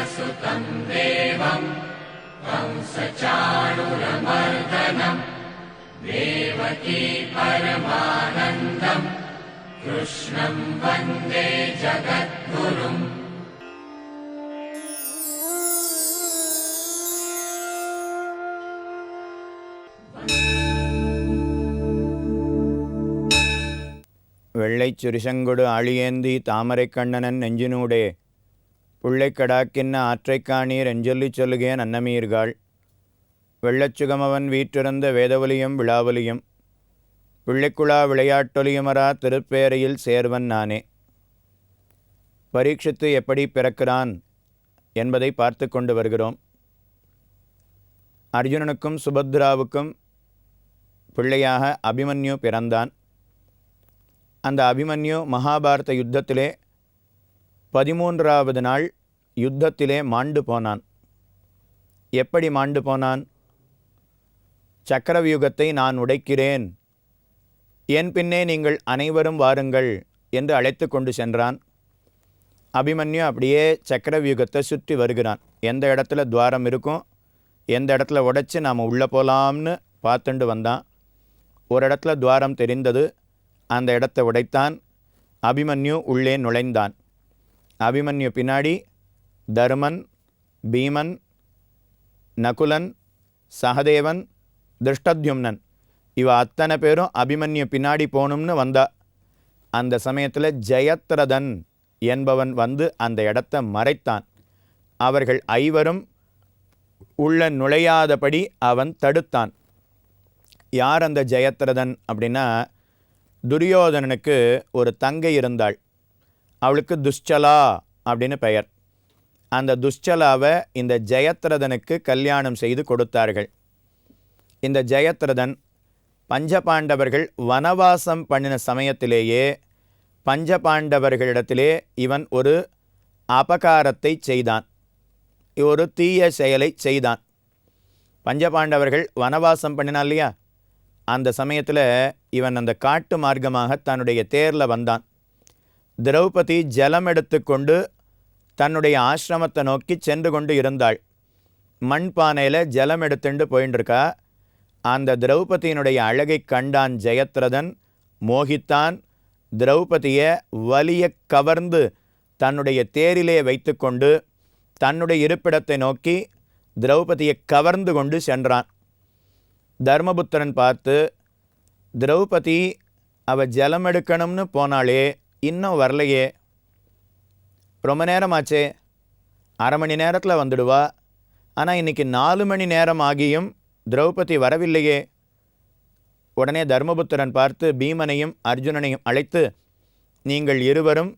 वसुतं देवं कंसचाणूरमर्दनं देवकी परमानन्दं कृष्णं वन्दे जगद्गुरुम्. வெள்ளைச் சுரிசங்கொடு ஆழியேந்தி தாமரைக் கண்ணனன் நெஞ்சினூடே புள்ளைக் கடாக்கின்ன ஆற்றைக் காணீர் எஞ்சொல்லிச் சொல்லுகேன் அன்னமீர்காள். வெள்ளச்சுகமவன் வீற்றிருந்த வேதவலியும் விழாவலியும் பிள்ளைக்குழா விளையாட்டொலியுமரா திருப்பேரையில் சேர்வன் நானே. பரீட்சித்து எப்படி பிறக்கிறான் என்பதை பார்த்து கொண்டு வருகிறோம். அர்ஜுனனுக்கும் சுபத்ராவுக்கும் பிள்ளையாக அபிமன்யு பிறந்தான். அந்த அபிமன்யு மகாபாரத யுத்தத்திலே 13வது நாள் யுத்தத்திலே மாண்டு போனான். எப்படி மாண்டு போனான்? சக்கரவியூகத்தை நான் உடைக்கிறேன், என் பின்னே நீங்கள் அனைவரும் வாருங்கள் என்று அழைத்து கொண்டு சென்றான். அபிமன்யு அப்படியே சக்கரவியூகத்தை சுற்றி வருகிறான். எந்த இடத்துல துவாரம் இருக்கும், எந்த இடத்துல உடைச்சி நாம் உள்ளே போகலாம்னு பார்த்துண்டு வந்தான். ஒரு இடத்துல துவாரம் தெரிந்தது, அந்த இடத்தை உடைத்தான். அபிமன்யு உள்ளே நுழைந்தான். அபிமன்யு பின்னாடி தருமன், பீமன், நகுலன், சகதேவன், திருஷ்டத்யும்னன் இவ அத்தனை பேரும் அபிமன்யு பின்னாடி போகணும்னு வந்தா. அந்த சமயத்தில் ஜெயத்ரதன் என்பவன் வந்து அந்த இடத்தை மறைத்தான். அவர்கள் ஐவரும் உள்ள நுழையாதபடி அவன் தடுத்தான். யார் அந்த ஜெயத்ரதன் அப்படின்னா, துரியோதனனுக்கு ஒரு தங்கை இருந்தாள். அவளுக்கு துஷ்சலா அப்படின்னு பெயர். அந்த துஷ்சலாவை இந்த ஜெயத்ரதனுக்கு கல்யாணம் செய்து கொடுத்தார்கள். இந்த ஜெயத்ரதன் பஞ்சபாண்டவர்கள் வனவாசம் பண்ணின சமயத்திலேயே பஞ்சபாண்டவர்களிடத்திலே இவன் ஒரு அபகாரத்தை செய்தான், ஒரு தீய செயலை செய்தான். பஞ்சபாண்டவர்கள் வனவாசம் பண்ணினா இல்லையா, அந்த சமயத்தில் இவன் அந்த காட்டு மார்க்கமாக தன்னுடைய தேரில் வந்தான். திரௌபதி ஜலம் எடுத்துக்கொண்டு தன்னுடைய ஆசிரமத்தை நோக்கி சென்று கொண்டு இருந்தாள். மண்பானையில் ஜலம் எடுத்துட்டு போயின்னு இருக்கா. அந்த திரௌபதியினுடைய அழகை கண்டான் ஜெயத்ரதன், மோகித்தான். திரௌபதியை வலிய கவர்ந்து தன்னுடைய தேரிலே வைத்து கொண்டு தன்னுடைய இருப்பிடத்தை நோக்கி திரௌபதியை கவர்ந்து கொண்டு சென்றான். தர்மபுத்திரன் பார்த்து, திரௌபதி அவள் ஜலம் எடுக்கணும்னு போனாலே இன்னும் வரலையே, ரொம்ப நேரமாச்சே, அரை மணி நேரத்தில் வந்துடுவா, ஆனால் இன்றைக்கி 4 மணி நேரம் ஆகியும் திரௌபதி வரவில்லையே. உடனே தர்மபுத்திரன் பார்த்து பீமனையும் அர்ஜுனனையும் அழைத்து, நீங்கள் இருவரும்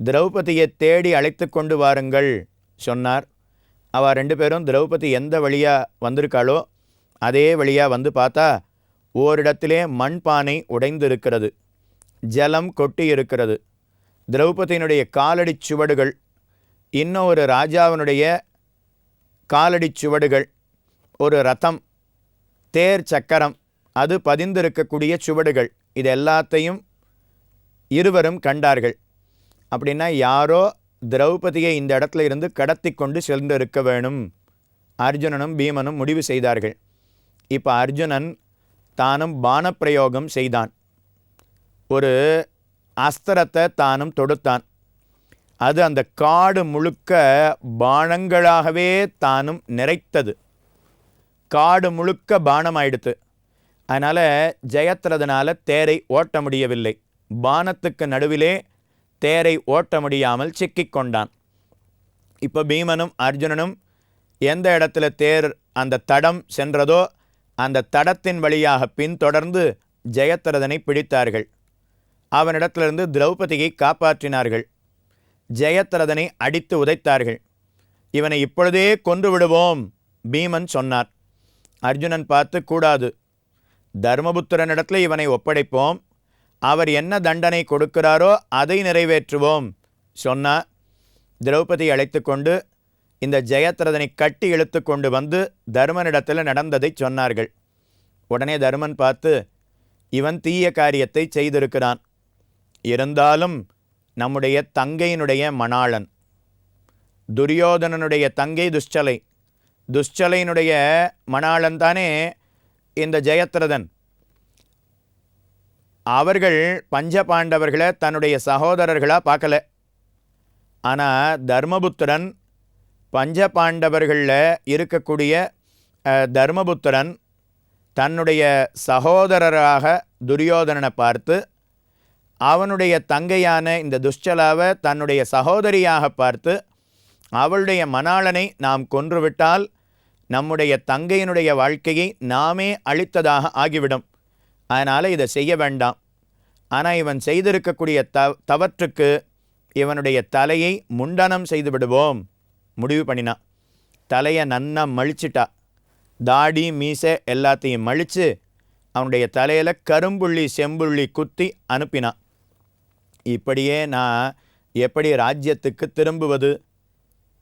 திரௌபதியை தேடி அழைத்து கொண்டு வாருங்கள் சொன்னார். அவள் 2 பேரும் திரௌபதி எந்த வழியாக வந்திருக்காளோ அதே வழியாக வந்து பார்த்தா ஓரிடத்திலே மண்பானை உடைந்து இருக்கிறது, ஜலம் கொட்டி இருக்கிறது. திரௌபதியினுடைய காலடி சுவடுகள், இன்னொரு ராஜாவினுடைய காலடி சுவடுகள், ஒரு ரதம், தேர் சக்கரம், அது பதிந்திருக்கக்கூடிய சுவடுகள், இது எல்லாத்தையும் இருவரும் கண்டார்கள். அப்படின்னா யாரோ திரௌபதியை இந்த இடத்துல இருந்து கடத்தி கொண்டு சென்று இருக்க வேணும் அர்ஜுனனும் பீமனும் முடிவு செய்தார்கள். இப்போ அர்ஜுனன் தானும் பானப்பிரயோகம் செய்தான். ஒரு அஸ்திரத்தை தானும் தொடுத்தான். அது அந்த காடு முழுக்க பானங்களாகவே தானும் நிறைத்தது. காடு முழுக்க பானமாயிடுத்து. அதனால் ஜெயத்ரதனால் தேரை ஓட்ட முடியவில்லை. பானத்துக்கு நடுவிலே தேரை ஓட்ட முடியாமல் சிக்கிக்கொண்டான். இப்போ பீமனும் அர்ஜுனனும் எந்த இடத்துல தேர் அந்த தடம் சென்றதோ அந்த தடத்தின் வழியாக பின்தொடர்ந்து ஜெயத்ரதனை பிடித்தார்கள். அவனிடத்திலிருந்து திரௌபதியை காப்பாற்றினார்கள். ஜெயத்ரதனை அடித்து உதைத்தார்கள். இவனை இப்பொழுதே கொன்று விடுவோம் பீமன் சொன்னார். அர்ஜுனன் பார்த்து, கூடாது, தர்மபுத்திரனிடத்தில் இவனை ஒப்படைப்போம், அவர் என்ன தண்டனை கொடுக்கிறாரோ அதை நிறைவேற்றுவோம் சொன்னார். திரௌபதி அழைத்து கொண்டு இந்த ஜெயத்ரதனை கட்டி இழுத்து கொண்டு வந்து தர்மனிடத்தில் நடந்ததை சொன்னார்கள். உடனே தர்மன் பார்த்து, இவன் தீய காரியத்தை செய்திருக்கிறான், இருந்தாலும் நம்முடைய தங்கையினுடைய மணாளன், துரியோதனனுடைய தங்கை துஷ்சலை, துஷ்சலையினுடைய மணாளன்தானே இந்த ஜெயத்ரதன். அவர்கள் பஞ்சபாண்டவர்களை தன்னுடைய சகோதரர்களாக பார்க்கல. ஆனால் தர்மபுத்திரன் பஞ்சபாண்டவர்களில் இருக்கக்கூடிய தர்மபுத்திரன் தன்னுடைய சகோதரராக துரியோதனனை பார்த்து அவனுடைய தங்கையான இந்த துஷ்சலாவை தன்னுடைய சகோதரியாக பார்த்து அவளுடைய மணாளனை நாம் கொன்றுவிட்டால் நம்முடைய தங்கையினுடைய வாழ்க்கையை நாமே அழித்ததாக ஆகிவிடும். அதனால் இதை செய்ய வேண்டாம். ஆனால் இவன் செய்திருக்கக்கூடிய தவற்றுக்கு இவனுடைய தலையை முண்டனம் செய்து விடுவோம் முடிவு பண்ணினான். தலையை நன்னா மழிச்சிட்டா. தாடி மீசை எல்லாத்தையும் மழித்து அவனுடைய தலையில் கரும்புள்ளி செம்புள்ளி குத்தி அனுப்பினான். இப்படியே நான் எப்படி ராஜ்யத்துக்கு திரும்புவது?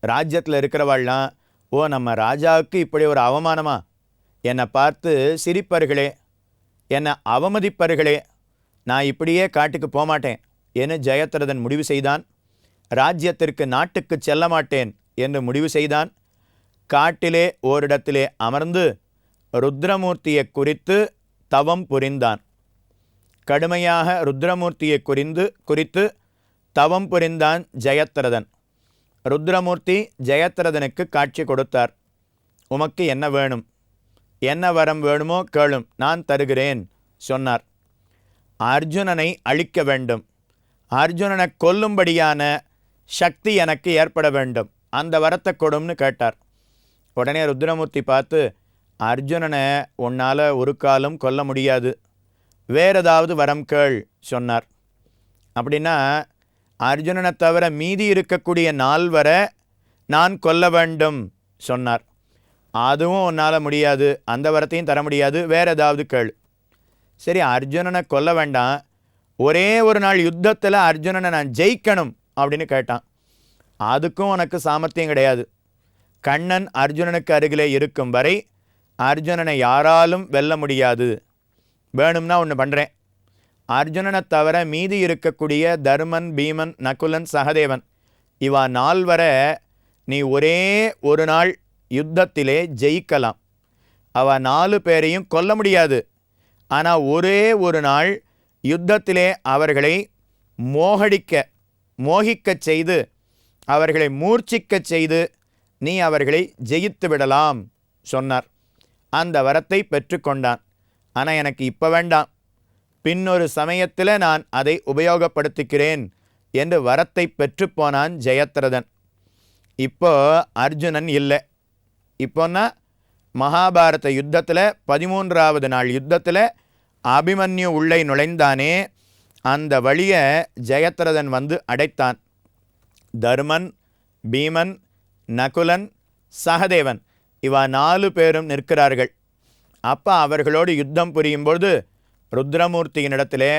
ராஜ்யத்தில் இருக்கிறவாள்லாம், ஓ நம்ம ராஜாவுக்கு இப்படி ஒரு அவமானமா? என்னை பார்த்து சிரிப்பர்களே, என்னை அவமதிப்பர்களே, நான் இப்படியே காட்டுக்கு போகமாட்டேன் என்று ஜெயத்ரதன் முடிவு செய்தான். ராஜ்யத்திற்கு நாட்டுக்கு செல்ல மாட்டேன் என்று முடிவு செய்தான். காட்டிலே ஓரிடத்திலே அமர்ந்து ருத்ரமூர்த்தியை குறித்து தவம் புரிந்தான். கடுமையாக ருத்ரமூர்த்தியை குறித்து தவம் புரிந்தான் ஜெயத்ரதன். ருத்ரமூர்த்தி ஜெயத்ரதனுக்கு காட்சி கொடுத்தார். உமக்கு என்ன வேணும், என்ன வரம் வேணுமோ கேளும், நான் தருகிறேன் சொன்னார். அர்ஜுனனை அழிக்க வேண்டும், அர்ஜுனனை கொல்லும்படியான சக்தி எனக்கு ஏற்பட வேண்டும், அந்த வரத்தை கொடும்னு கேட்டார். உடனே ருத்ரமூர்த்தி பார்த்து, அர்ஜுனனை உன்னால் ஒரு காலம் கொல்ல முடியாது, வேறு ஏதாவது வரம் கேள் சொன்னார். அப்படின்னா அர்ஜுனனை தவிர மீதி இருக்கக்கூடிய 4 நான் கொல்ல வேண்டும் சொன்னார். அதுவும் உன்னால் முடியாது, அந்த வரத்தையும் தர முடியாது, வேறு ஏதாவது கேள். சரி, அர்ஜுனனை கொல்ல வேண்டாம், ஒரே ஒரு நாள் யுத்தத்தில் அர்ஜுனனை நான் ஜெயிக்கணும் அப்படின்னு கேட்டான். அதுக்கும் உனக்கு சாமர்த்தியம் கிடையாது. கண்ணன் அர்ஜுனனுக்கு அருகிலே இருக்கும் வரை அர்ஜுனனை யாராலும் வெல்ல முடியாது. வேணும்னா ஒன்று பண்ணுறேன், அர்ஜுனனை தவிர மீதி இருக்கக்கூடிய தர்மன், பீமன், நகுலன், சகதேவன் இவா 4 நீ ஒரே ஒரு நாள் யுத்தத்திலே ஜெயிக்கலாம். அவ 4 பேரையும் கொல்ல முடியாது. ஆனால் ஒரே ஒரு நாள் யுத்தத்திலே அவர்களை மோகிக்கச் செய்து அவர்களை மூர்ச்சிக்கச் செய்து நீ அவர்களை ஜெயித்து விடலாம் சொன்னார். அந்த வரத்தை பெற்றுக்கொண்டான். ஆனால் எனக்கு இப்போ வேண்டாம், பின்னொரு சமயத்தில் நான் அதை உபயோகப்படுத்திக்கிறேன் என்று வரத்தை பெற்றுப்போனான் ஜெயத்ரதன். இப்போ அர்ஜுனன் இல்லை. இப்போன்னா மகாபாரத யுத்தத்தில் 13வது நாள் யுத்தத்தில் அபிமன்யு உள்ளே நுழைந்தானே, அந்த வழியை ஜெயத்ரதன் வந்து அடைத்தான். தர்மன், பீமன், நகுலன், சகதேவன் இவா 4 பேரும் நிற்கிறார்கள். அப்போ அவர்களோடு யுத்தம் புரியும்பொழுது ருத்ரமூர்த்தியினிடத்திலே,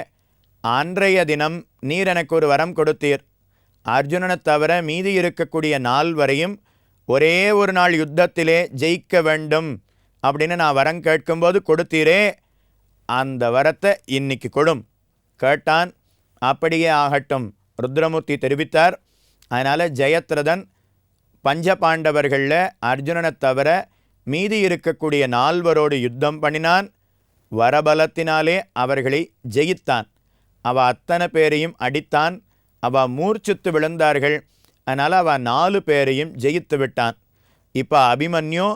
அன்றைய தினம் நீர் எனக்கு ஒரு வரம் கொடுத்தீர், அர்ஜுனனை தவிர மீதி இருக்கக்கூடிய 4 ஒரே ஒரு நாள் யுத்தத்திலே ஜெயிக்க வேண்டும் அப்படின்னு நான் வரம் கேட்கும்போது கொடுத்தீரே, அந்த வரத்தை இன்னைக்கு கொடும் கேட்டான். அப்படியே ஆகட்டும் ருத்ரமூர்த்தி தெரிவித்தார். அதனால் ஜெயத்ரதன் பஞ்சபாண்டவர்களில் அர்ஜுனனை தவிர மீதி இருக்கக்கூடிய 4 யுத்தம் பண்ணினான். வரபலத்தினாலே அவர்களை ஜெயித்தான். அவ அத்தனை பேரையும் அடித்தான். அவ மூர்ச்சித்து விழுந்தார்கள். அதனால் அவ 4 பேரையும் ஜெயித்து விட்டான். இப்போ அபிமன்யு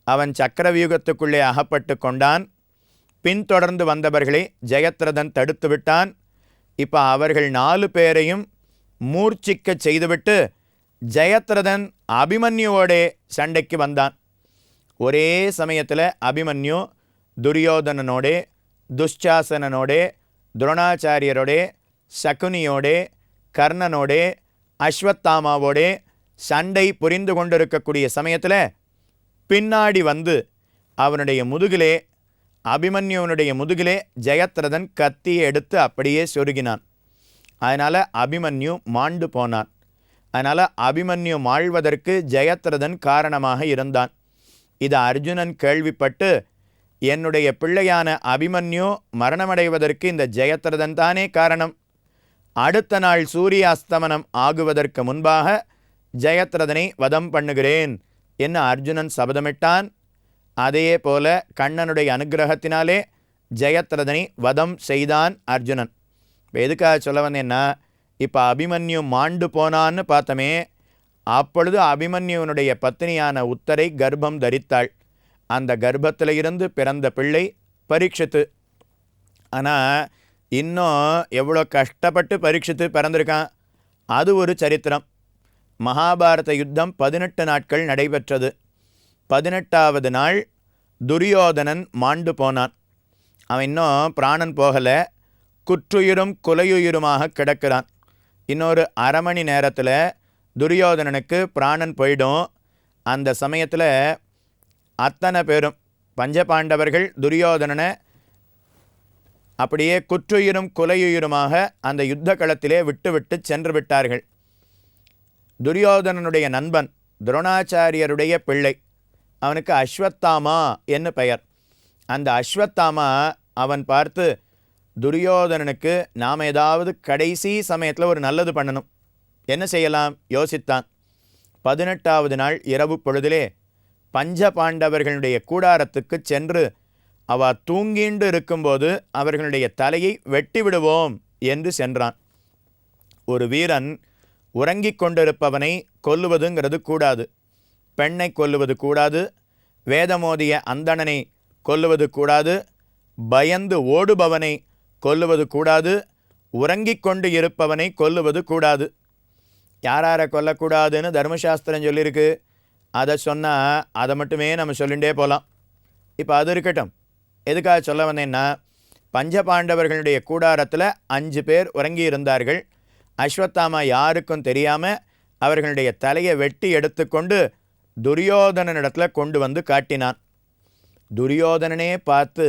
அவன் சக்கரவியூகத்துக்குள்ளே அகப்பட்டு கொண்டான். பின்தொடர்ந்து வந்தவர்களை ஜெயத்ரதன் தடுத்து விட்டான். இப்போ அவர்கள் 4 பேரையும் மூர்ச்சிக்க செய்துவிட்டு ஜெயத்ரதன் அபிமன்யுவோடே சண்டைக்கு வந்தான். ஒரே சமயத்தில் அபிமன்யு துரியோதனனோடே, துஷ்சாசனனோடே, துரோணாச்சாரியரோடே, சகுனியோடே, கர்ணனோடே, அஸ்வத்தாமாவோடே சண்டை புரிந்து கொண்டிருக்கக்கூடிய சமயத்தில் பின்னாடி வந்து அவனுடைய முதுகிலே, அபிமன்யுவனுடைய முதுகிலே ஜெயத்ரதன் கத்தியை எடுத்து அப்படியே சொருகினான். அதனால் அபிமன்யு மாண்டு போனான். அதனால் அபிமன்யு மாழ்வதற்கு ஜெயத்ரதன் காரணமாக இருந்தான். இது அர்ஜுனன் கேள்விப்பட்டு, என்னுடைய பிள்ளையான அபிமன்யு மரணமடைவதற்கு இந்த ஜெயத்ரதன் தானே காரணம், அடுத்த நாள் சூரிய அஸ்தமனம் ஆகுவதற்கு முன்பாக ஜெயத்ரதனை வதம் பண்ணுகிறேன் என்று அர்ஜுனன் சபதமிட்டான். அதே போல கண்ணனுடைய அனுகிரகத்தினாலே ஜெயத்ரதனை வதம் செய்தான் அர்ஜுனன். இப்போ எதுக்காக சொல்ல வந்தேன்னா, இப்போ அபிமன்யு மாண்டு போனான்னு பார்த்தோமே, அப்பொழுது அபிமன்யுவனுடைய பத்தினியான உத்தரை கர்ப்பம் தரித்தாள். அந்த கர்ப்பத்தில் இருந்து பிறந்த பிள்ளை பரீட்சித்து. ஆனால் இன்னும் எவ்வளோ கஷ்டப்பட்டு பரீட்சித்து பிறந்திருக்கான், அது ஒரு சரித்திரம். மகாபாரத யுத்தம் 18 நாட்கள் நடைபெற்றது. 18வது நாள் துரியோதனன் மாண்டு போனான். அவன் இன்னும் பிராணன் போகலை, குற்றுயிரும் குலையுயிருமாக கிடக்கிறான். இன்னொரு அரை மணி நேரத்தில் துரியோதனனுக்கு பிராணன் போயிடும். அந்த சமயத்தில் அத்தனை பேரும் பஞ்சபாண்டவர்கள் துரியோதனனை அப்படியே குற்றுயிரும் குலையுயிருமாக அந்த யுத்த களத்திலே விட்டு சென்று விட்டார்கள். துரியோதனனுடைய நண்பன் துரோணாச்சாரியருடைய பிள்ளை, அவனுக்கு அஸ்வத்தாமா என்று பெயர். அந்த அஸ்வத்தாமா அவன் பார்த்து, துரியோதனனுக்கு நாம் ஏதாவது கடைசி சமயத்தில் ஒரு நல்லது பண்ணணும், என்ன செய்யலாம் யோசித்தான். 18வது நாள் இரவு பொழுதிலே பஞ்ச பாண்டவர்களுடைய கூடாரத்துக்கு சென்று அவ தூங்கிண்டு இருக்கும்போது அவர்களுடைய தலையை வெட்டி விடுவோம் என்று சென்றான். ஒரு வீரன் உறங்கிக் கொண்டிருப்பவனை கொல்லுவதுங்கிறது கூடாது. பெண்ணை கொல்லுவது கூடாது, வேதமோதிய அந்தணனை கொல்லுவது கூடாது, பயந்து ஓடுபவனை கொல்லுவது கூடாது, உறங்கிக் கொண்டு இருப்பவனை கொல்லுவது கூடாது. யாரை கொல்லக்கூடாதுன்னு தர்மசாஸ்திரம் சொல்லியிருக்கு. அதை சொன்னால் அதை மட்டுமே நம்ம சொல்லிகிட்டே போகலாம். இப்போ அது இருக்கட்டும், எதுக்காக சொல்ல வந்தேன்னா, பஞ்சபாண்டவர்களுடைய கூடாரத்தில் 5 பேர் உறங்கி இருந்தார்கள். அஸ்வத்தாமா யாருக்கும் தெரியாமல் அவர்களுடைய தலையை வெட்டி எடுத்துக்கொண்டு துரியோதனனிடத்தில் கொண்டு வந்து காட்டினான். துரியோதனனே பார்த்து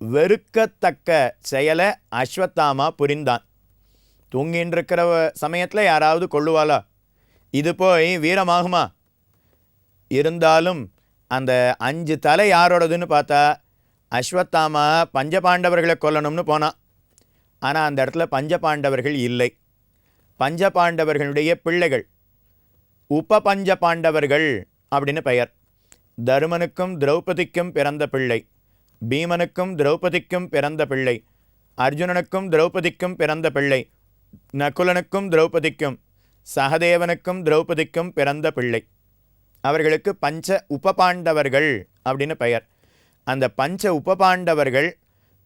வெறுக்கத்தக்க செயலை அஸ்வத்தாமா புரிந்தான். தூங்கின்னு இருக்கிற சமயத்தில் யாராவது கொள்ளுவாளா? இது போய் வீரமாகுமா? இருந்தாலும் அந்த 5 தலை யாரோடதுன்னு பார்த்தா அஸ்வத்தாமா பஞ்சபாண்டவர்களை கொல்லணும்னு போனான். ஆனால் அந்த இடத்துல பஞ்சபாண்டவர்கள் இல்லை. பஞ்சபாண்டவர்களுடைய பிள்ளைகள் உபபஞ்ச பாண்டவர்கள் அப்படின்னு பெயர். தருமனுக்கும் திரௌபதிக்கும் பிறந்த பிள்ளை, பீமனுக்கும் திரௌபதிக்கும் பிறந்த பிள்ளை, அர்ஜுனனுக்கும் திரௌபதிக்கும் பிறந்த பிள்ளை, நகுலனுக்கும் திரௌபதிக்கும் சகதேவனுக்கும் திரௌபதிக்கும் பிறந்த பிள்ளை. அவர்களுக்கு பஞ்ச உபபாண்டவர்கள் அப்படின்னு பெயர். அந்த பஞ்ச உபபாண்டவர்கள்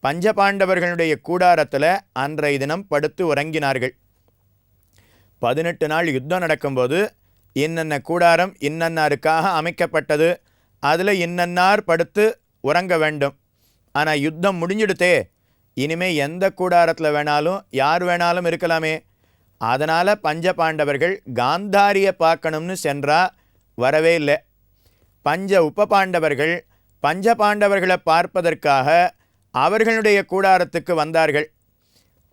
பஞ்சபாண்டவர்களுடைய கூடாரத்தில் அன்றைய தினம் படுத்து உறங்கினார்கள். 18 நாள் யுத்தம் நடக்கும்போது இன்னென்ன கூடாரம் இன்னன்னாருக்காக அமைக்கப்பட்டது, அதில் இன்னன்னார் படுத்து உறங்க வேண்டும். ஆனால் யுத்தம் முடிஞ்சிடுத்தே, இனிமேல் எந்த கூடாரத்தில் வேணாலும் யார் வேணாலும் இருக்கலாமே. அதனால் பஞ்சபாண்டவர்கள் காந்தாரியை பார்க்கணும்னு சென்றா வரவே இல்லை. பஞ்ச உபபாண்டவர்கள் பஞ்சபாண்டவர்களை பார்ப்பதற்காக அவர்களுடைய கூடாரத்துக்கு வந்தார்கள்.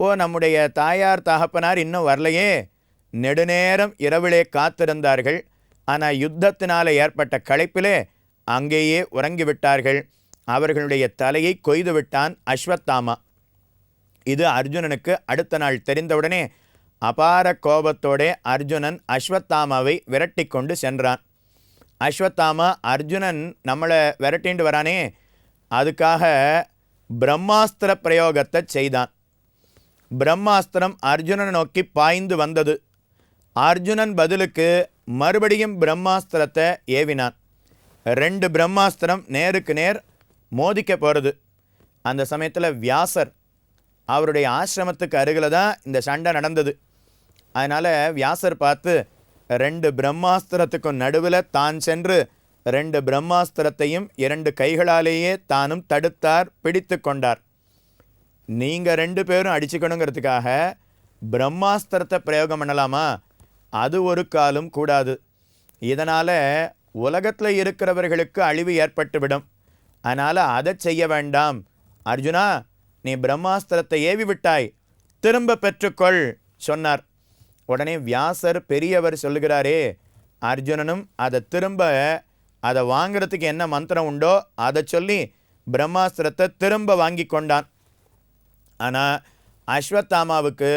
ஓ, நம்முடைய தாயார் தகப்பனார் இன்னும் வரலையே. நெடுநேரம் இரவிலே காத்திருந்தார்கள். ஆனால் யுத்தத்தினால் ஏற்பட்ட களைப்பிலே அங்கேயே உறங்கிவிட்டார்கள். அவர்களுடைய தலையை கொய்து விட்டான் அஸ்வத்தாமா. இது அர்ஜுனனுக்கு அடுத்த நாள் தெரிந்தவுடனே அபார கோபத்தோடே அர்ஜுனன் அஸ்வத்தாமாவை விரட்டி கொண்டு சென்றான். அஸ்வத்தாமா, அர்ஜுனன் நம்மளை விரட்டிண்டு வரானே, அதுக்காக பிரம்மாஸ்திர பிரயோகத்தை செய்தான். பிரம்மாஸ்திரம் அர்ஜுனனை நோக்கி பாய்ந்து வந்தது. அர்ஜுனன் பதிலுக்கு மறுபடியும் பிரம்மாஸ்திரத்தை ஏவினான். 2 பிரம்மாஸ்திரம் நேருக்கு நேர் மோதிக்க போகிறது. அந்த சமயத்தில் வியாசர் அவருடைய ஆசிரமத்துக்கு அருகில் தான் இந்த சண்டை நடந்தது. அதனால் வியாசர் பார்த்து 2 பிரம்மாஸ்திரத்துக்கும் நடுவில் தான் சென்று 2 பிரம்மாஸ்திரத்தையும் 2 கைகளாலேயே தானும் தடுத்தார், பிடித்து கொண்டார். நீங்கள் 2 பேரும் அடிச்சுக்கணுங்கிறதுக்காக பிரம்மாஸ்திரத்தை பிரயோகம் பண்ணலாமா? அது ஒரு காலம் கூடாது. இதனால் உலகத்தில் இருக்கிறவர்களுக்கு அழிவு ஏற்பட்டுவிடும். அதனால் அதை செய்ய வேண்டாம். அர்ஜுனா, நீ பிரம்மாஸ்திரத்தை ஏவி விட்டாய், திரும்ப பெற்றுக்கொள் சொன்னார். உடனே வியாசர் பெரியவர் சொல்லுகிறாரே, அர்ஜுனனும் அதை வாங்கிறதுக்கு என்ன மந்திரம் உண்டோ அதை சொல்லி பிரம்மாஸ்திரத்தை திரும்ப வாங்கி கொண்டான். ஆனால் அஸ்வத்தாமாவுக்கு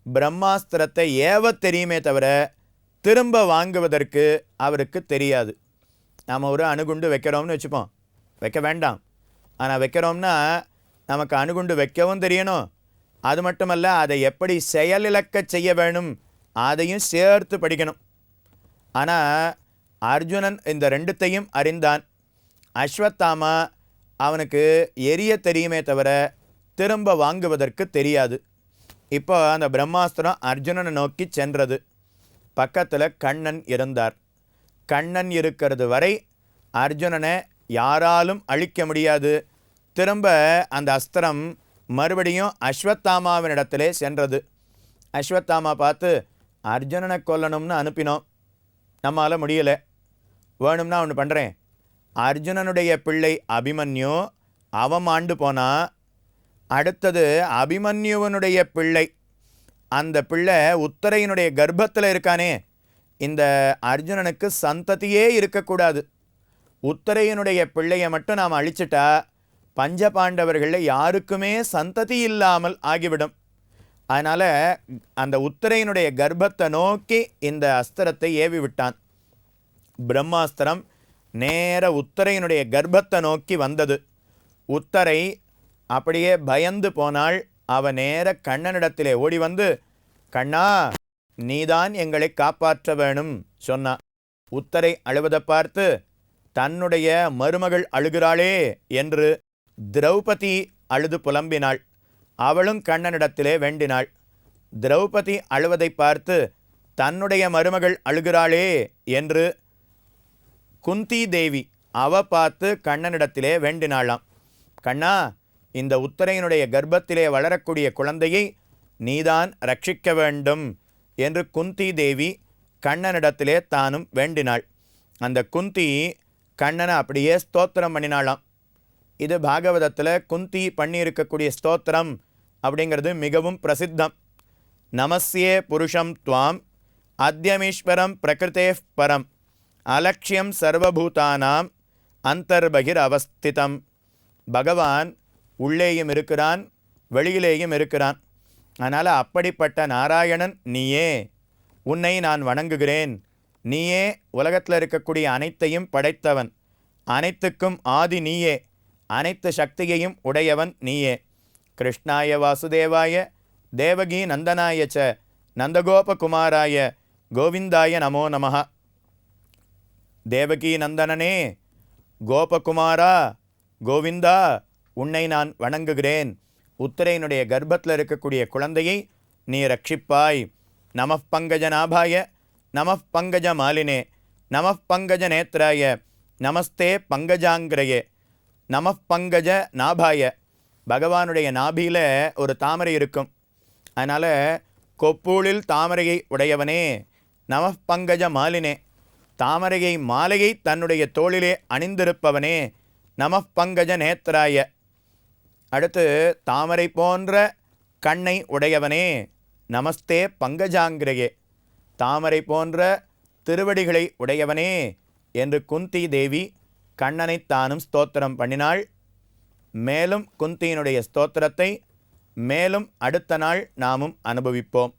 பிரம்மாஸ்திரத்தை ஏவ தெரியுமே தவிர திரும்ப வாங்குவதற்கு அவருக்கு தெரியாது. நாம் ஒரு அணுகுண்டு வைக்கிறோம்னு வச்சுப்போம், வைக்க வேண்டாம், ஆனால் வைக்கிறோம்னா நமக்கு அணுகுண்டு வைக்கவும் தெரியணும், அது மட்டுமல்ல அதை எப்படி செயலிழக்க செய்ய வேணும் அதையும் சேர்த்து படிக்கணும். ஆனால் அர்ஜுனன் இந்த ரெண்டுத்தையும் அறிந்தான். அஸ்வத்தாமா அவனுக்கு எரிய தெரியுமே தவிர திரும்ப வாங்குவதற்கு தெரியாது. இப்போ அந்த பிரம்மாஸ்திரம் அர்ஜுனனை நோக்கி சென்றது. பக்கத்தில் கண்ணன் இருந்தார். கண்ணன் இருக்கிறது வரை அர்ஜுனனை யாராலும் அழிக்க முடியாது. திரும்ப அந்த அஸ்திரம் மறுபடியும் அஸ்வத்தாமாவினிடத்திலே சென்றது. அஸ்வத்தாமா பார்த்து, அர்ஜுனனை கொல்லணும்னு அனுப்பினோம், நம்மால் முடியலை, வேணும்னா ஒன்று பண்ணுறேன், அர்ஜுனனுடைய பிள்ளை அபிமன்யு அவன் ஆண்டு போனா, அடுத்தது அபிமன்யுவனுடைய பிள்ளை, அந்த பிள்ளை உத்தரையினுடைய கர்ப்பத்தில் இருக்கானே, இந்த அர்ஜுனனுக்கு சந்ததியே இருக்கக்கூடாது. உத்தரையினுடைய பிள்ளையை மட்டும் நாம் அழிச்சிட்டா பஞ்சபாண்டவர்களில் யாருக்குமே சந்ததி இல்லாமல் ஆகிவிடும். அதனால் அந்த உத்தரையினுடைய கர்ப்பத்தை நோக்கி இந்த அஸ்திரத்தை ஏவி விட்டான். பிரம்மாஸ்திரம் நேர உத்தரையினுடைய கர்ப்பத்தை நோக்கி வந்தது. உத்தரை அப்படியே பயந்து போனாள். அவ நேர கண்ணனிடத்திலே ஓடி வந்து, கண்ணா, நீதான் எங்களை காப்பாற்ற வேணும் சொன்னா. உத்தரை அழுவதை பார்த்து, தன்னுடைய மருமகள் அழுகிறாளே என்று திரௌபதி அழுது புலம்பினாள். அவளும் கண்ணனிடத்திலே வேண்டினாள். திரௌபதி அழுவதை பார்த்து, தன்னுடைய மருமகள் அழுகிறாளே என்று குந்தி தேவி அவ பார்த்து கண்ணனிடத்திலே வேண்டினாளாம். கண்ணா, இந்த உத்தரையினுடைய கர்ப்பத்திலே வளரக்கூடிய குழந்தையை நீதான் ரட்சிக்க வேண்டும் என்று குந்தி தேவி கண்ணனிடத்திலே தானும் வேண்டினாள். அந்த குந்தி கண்ணனை அப்படியே ஸ்தோத்திரம் பண்ணினாளாம். இது பாகவதத்தில் குந்தி பண்ணியிருக்கக்கூடிய ஸ்தோத்திரம் அப்படிங்கிறது மிகவும் பிரசித்தம். நமஸ்யே புருஷம் துவாம் அத்யமீஸ்வரம் பிரகிருதே பரம் அலட்சியம் சர்வபூதானாம் அந்தர்பகிர் அவஸ்திதம். பகவான் உள்ளேயும் இருக்கிறான், வெளியிலேயும் இருக்கிறான். அதனால் அப்படிப்பட்ட நாராயணன் நீயே, உன்னை நான் வணங்குகிறேன். நீயே உலகத்தில் இருக்கக்கூடிய அனைத்தையும் படைத்தவன், அனைத்துக்கும் ஆதி நீயே, அனைத்து சக்தியையும் உடையவன் நீயே. கிருஷ்ணாய வாசுதேவாய தேவகி நந்தனாய ச நந்தகோபகுமாராய கோவிந்தாய நமோ நமஹ. தேவகி நந்தனனே, கோபகுமாரா, கோவிந்தா, உன்னை நான் வணங்குகிறேன். உத்தரையினுடைய கர்ப்பத்தில் இருக்கக்கூடிய குழந்தையை நீ ரட்சிப்பாய். நமப் பங்கஜ நாபாய நமப் பங்கஜ மாலினே நமப் பங்கஜ நேத்ராய நமஸ்தே பங்கஜாங்கிரயே நமப் பங்கஜ நாபாய. பகவானுடைய நாபியில் ஒரு தாமரை இருக்கும். அதனால் கொப்பூளில் தாமரையை உடையவனே, நமப் பங்கஜ மாலினே, தாமரையை மாலையை தன்னுடைய தோளிலே அணிந்திருப்பவனே, நமப் பங்கஜ நேத்ராய. அடுத்து தாமரை போன்ற கண்ணை உடையவனே, நமஸ்தே பங்கஜாங்கிரயே, தாமரை போன்ற திருவடிகளை உடையவனே என்று குந்தி தேவி கண்ணனைத்தானும் ஸ்தோத்திரம் பண்ணினாள். மேலும் குந்தியினுடைய ஸ்தோத்திரத்தை மேலும் அடுத்த நாள் நாமும் அனுபவிப்போம்.